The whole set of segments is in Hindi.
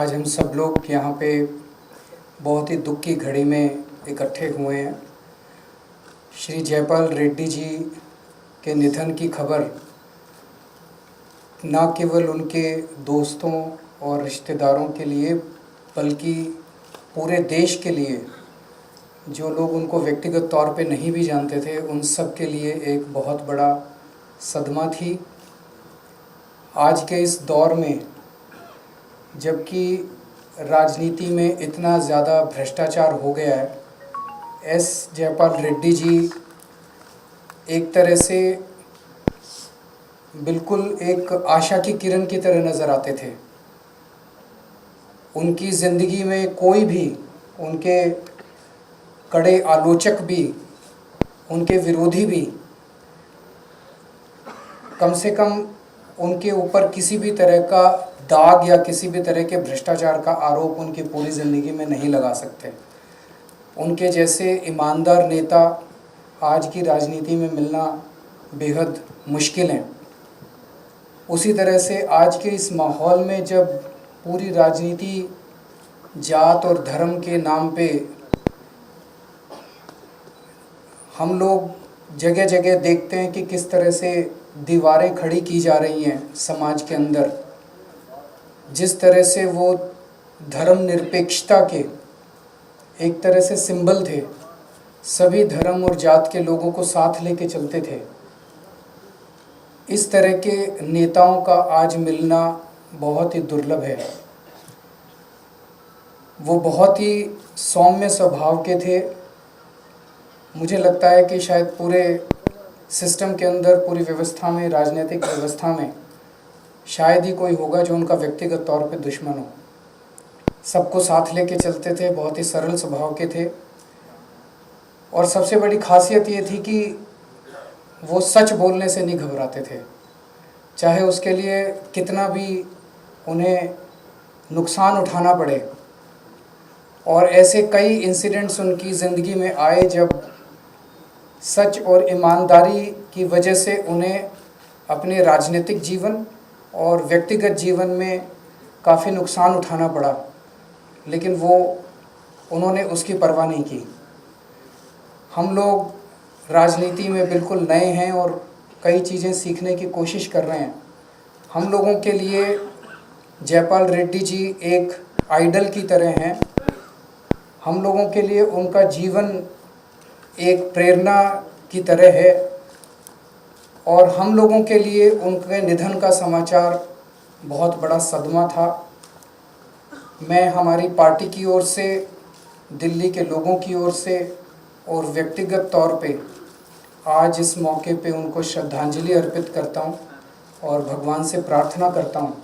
आज हम सब लोग यहाँ पे बहुत ही दुख की घड़ी में इकट्ठे हुए हैं। श्री जयपाल रेड्डी जी के निधन की खबर न केवल उनके दोस्तों और रिश्तेदारों के लिए बल्कि पूरे देश के लिए, जो लोग उनको व्यक्तिगत तौर पे नहीं भी जानते थे, उन सब के लिए एक बहुत बड़ा सदमा थी। आज के इस दौर में जबकि राजनीति में इतना ज़्यादा भ्रष्टाचार हो गया है, एस जयपाल रेड्डी जी एक तरह से बिल्कुल एक आशा की किरण की तरह नज़र आते थे। उनकी ज़िंदगी में कोई भी, उनके कड़े आलोचक भी, उनके विरोधी भी, कम से कम उनके ऊपर किसी भी तरह का दाग या किसी भी तरह के भ्रष्टाचार का आरोप उनकी पूरी ज़िंदगी में नहीं लगा सकते। उनके जैसे ईमानदार नेता आज की राजनीति में मिलना बेहद मुश्किल है। उसी तरह से आज के इस माहौल में जब पूरी राजनीति जात और धर्म के नाम पे हम लोग जगह जगह देखते हैं कि किस तरह से दीवारें खड़ी की जा रही हैं समाज के अंदर, जिस तरह से वो धर्मनिरपेक्षता के एक तरह से सिंबल थे, सभी धर्म और जात के लोगों को साथ लेके चलते थे। इस तरह के नेताओं का आज मिलना बहुत ही दुर्लभ है। वो बहुत ही सौम्य स्वभाव के थे। मुझे लगता है कि शायद पूरे सिस्टम के अंदर, पूरी व्यवस्था में, राजनीतिक व्यवस्था में शायद ही कोई होगा जो उनका व्यक्तिगत तौर पे दुश्मन हो। सबको साथ लेके चलते थे, बहुत ही सरल स्वभाव के थे। और सबसे बड़ी खासियत ये थी कि वो सच बोलने से नहीं घबराते थे, चाहे उसके लिए कितना भी उन्हें नुकसान उठाना पड़े। और ऐसे कई इंसिडेंट्स उनकी ज़िंदगी में आए जब सच और ईमानदारी की वजह से उन्हें अपने राजनीतिक जीवन और व्यक्तिगत जीवन में काफ़ी नुकसान उठाना पड़ा, लेकिन उन्होंने उसकी परवाह नहीं की। हम लोग राजनीति में बिल्कुल नए हैं और कई चीज़ें सीखने की कोशिश कर रहे हैं। हम लोगों के लिए जयपाल रेड्डी जी एक आइडल की तरह हैं। हम लोगों के लिए उनका जीवन एक प्रेरणा की तरह है और हम लोगों के लिए उनके निधन का समाचार बहुत बड़ा सदमा था। मैं हमारी पार्टी की ओर से, दिल्ली के लोगों की ओर से और व्यक्तिगत तौर पे आज इस मौके पे उनको श्रद्धांजलि अर्पित करता हूँ और भगवान से प्रार्थना करता हूँ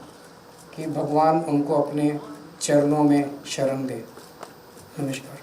कि भगवान उनको अपने चरणों में शरण दे। नमस्कार।